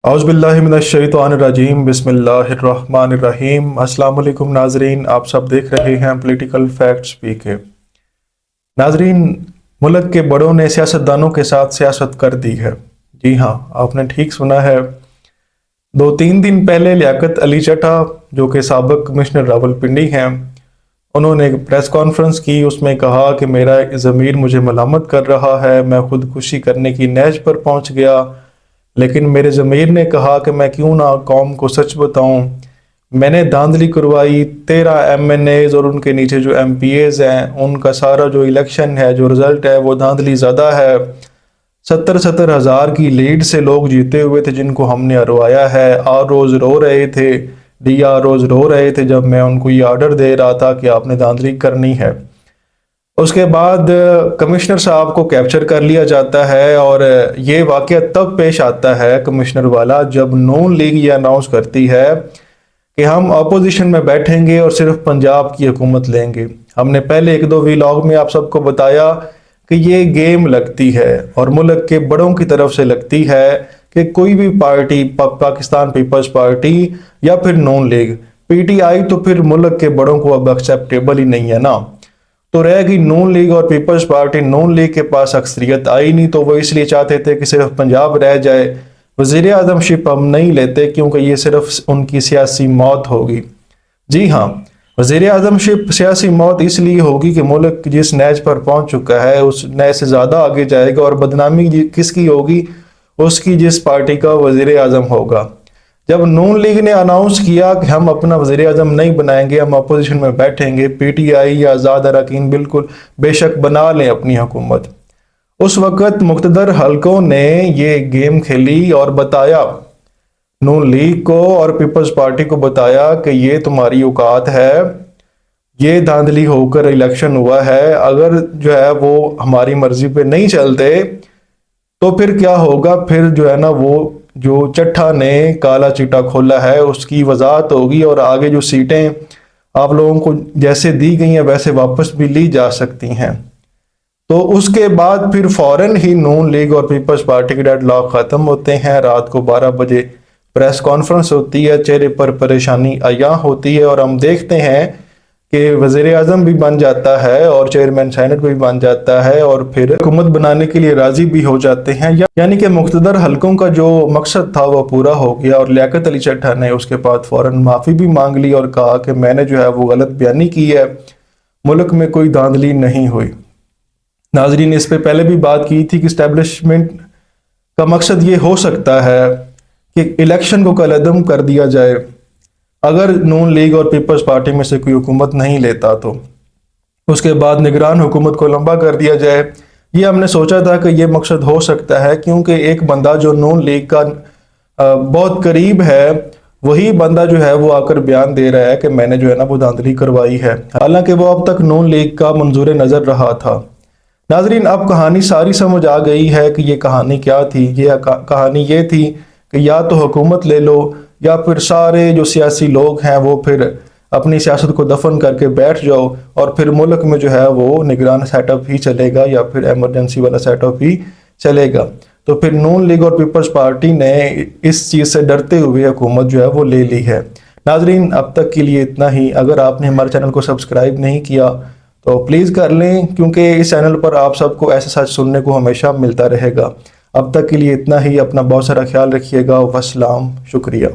اعوذ باللہ من الشیطان الرجیم بسم اللہ الرحمن الرحیم۔ السلام علیکم ناظرین، آپ سب دیکھ رہے ہیں پولیٹیکل فیکٹس پی کے۔ ناظرین، ملک کے بڑوں نے سیاستدانوں کے ساتھ سیاست کر دی ہے۔ جی ہاں، آپ نے ٹھیک سنا ہے۔ 2-3 دن پہلے لیاقت علی چٹھا جو کہ سابق کمشنر راولپنڈی ہیں، انہوں نے ایک پریس کانفرنس کی۔ اس میں کہا کہ میرا ضمیر مجھے ملامت کر رہا ہے، میں خودکشی کرنے کی نیز پر پہنچ گیا، لیکن میرے ضمیر نے کہا کہ میں کیوں نہ قوم کو سچ بتاؤں۔ میں نے دھاندلی کروائی، 13 MNAs اور ان کے نیچے جو MPAs ہیں، ان کا سارا جو الیکشن ہے، جو رزلٹ ہے، وہ دھاندلی زدہ ہے۔ 70 ہزار کی لیڈ سے لوگ جیتے ہوئے تھے جن کو ہم نے ہروایا ہے۔ ROs رو رہے تھے، DROs رو رہے تھے جب میں ان کو یہ آرڈر دے رہا تھا کہ آپ نے دھاندلی کرنی ہے۔ اس کے بعد کمشنر صاحب کو کیپچر کر لیا جاتا ہے، اور یہ واقعہ تب پیش آتا ہے کمشنر والا جب نون لیگ یہ اناؤنس کرتی ہے کہ ہم اپوزیشن میں بیٹھیں گے اور صرف پنجاب کی حکومت لیں گے۔ ہم نے پہلے 1-2 ویلاگ میں آپ سب کو بتایا کہ یہ گیم لگتی ہے اور ملک کے بڑوں کی طرف سے لگتی ہے کہ کوئی بھی پارٹی، پاکستان پیپلز پارٹی یا پھر نون لیگ، PTI، تو پھر ملک کے بڑوں کو اب ایکسیپٹیبل ہی نہیں ہے نا، تو رہ گئی نون لیگ اور پیپلز پارٹی۔ نون لیگ کے پاس اکثریت آئی نہیں، تو وہ اس لیے چاہتے تھے کہ صرف پنجاب رہ جائے، وزیر اعظم شپ ہم نہیں لیتے کیونکہ یہ صرف ان کی سیاسی موت ہوگی۔ جی ہاں، وزیر اعظم شپ سیاسی موت اس لیے ہوگی کہ ملک جس نیج پر پہنچ چکا ہے اس نیج سے زیادہ آگے جائے گا، اور بدنامی کس کی ہوگی؟ اس کی جس پارٹی کا وزیر اعظم ہوگا۔ جب نون لیگ نے اناؤنس کیا کہ ہم اپنا وزیر اعظم نہیں بنائیں گے، ہم اپوزیشن میں بیٹھیں گے، PTI یا آزاد اراکین بالکل بے شک بنا لیں اپنی حکومت، اس وقت مقتدر حلقوں نے یہ گیم کھیلی اور بتایا نون لیگ کو اور پیپلز پارٹی کو، بتایا کہ یہ تمہاری اوقات ہے، یہ دھاندلی ہو کر الیکشن ہوا ہے، اگر جو ہے وہ ہماری مرضی پہ نہیں چلتے تو پھر کیا ہوگا؟ پھر جو ہے نا، وہ جو چٹھا نے کالا چٹا کھولا ہے اس کی وضاحت ہوگی، اور آگے جو سیٹیں آپ لوگوں کو جیسے دی گئی ہیں ویسے واپس بھی لی جا سکتی ہیں۔ تو اس کے بعد پھر فوراً ہی نون لیگ اور پیپلز پارٹی کے ڈیڈ لاک ختم ہوتے ہیں۔ رات کو 12 بجے پریس کانفرنس ہوتی ہے، چہرے پر پریشانی عیاں ہوتی ہے، اور ہم دیکھتے ہیں کہ وزیر اعظم بھی بن جاتا ہے اور چیئرمین سینٹ بھی بن جاتا ہے، اور پھر حکومت بنانے کے لیے راضی بھی ہو جاتے ہیں، یعنی کہ مقتدر حلقوں کا جو مقصد تھا وہ پورا ہو گیا۔ اور لیاقت علی چٹھا نے اس کے بعد فوراً معافی بھی مانگ لی اور کہا کہ میں نے جو ہے وہ غلط بیانی کی ہے، ملک میں کوئی دھاندلی نہیں ہوئی۔ ناظرین، اس پہ پہلے بھی بات کی تھی کہ اسٹیبلشمنٹ کا مقصد یہ ہو سکتا ہے کہ الیکشن کو کالعدم کر دیا جائے اگر نون لیگ اور پیپلز پارٹی میں سے کوئی حکومت نہیں لیتا، تو اس کے بعد نگران حکومت کو لمبا کر دیا جائے۔ یہ ہم نے سوچا تھا کہ یہ مقصد ہو سکتا ہے، کیونکہ ایک بندہ جو نون لیگ کا بہت قریب ہے، وہی بندہ جو ہے وہ آ کر بیان دے رہا ہے کہ میں نے جو ہے نا وہ دھاندلی کروائی ہے، حالانکہ وہ اب تک نون لیگ کا منظور نظر رہا تھا۔ ناظرین، اب کہانی ساری سمجھ آ گئی ہے کہ یہ کہانی کیا تھی۔ یہ کہانی یہ تھی کہ یا تو حکومت لے لو، یا پھر سارے جو سیاسی لوگ ہیں وہ پھر اپنی سیاست کو دفن کر کے بیٹھ جاؤ، اور پھر ملک میں جو ہے وہ نگران سیٹ اپ ہی چلے گا یا پھر ایمرجنسی والا سیٹ اپ ہی چلے گا۔ تو پھر نون لیگ اور پیپلز پارٹی نے اس چیز سے ڈرتے ہوئے حکومت جو ہے وہ لے لی ہے۔ ناظرین، اب تک کے لیے اتنا ہی۔ اگر آپ نے ہمارے چینل کو سبسکرائب نہیں کیا تو پلیز کر لیں، کیونکہ اس چینل پر آپ سب کو ایسا سچ سننے کو ہمیشہ ملتا رہے گا۔ اب تک کے لیے اتنا ہی۔ اپنا بہت سارا خیال رکھیے گا۔ والسلام، شکریہ۔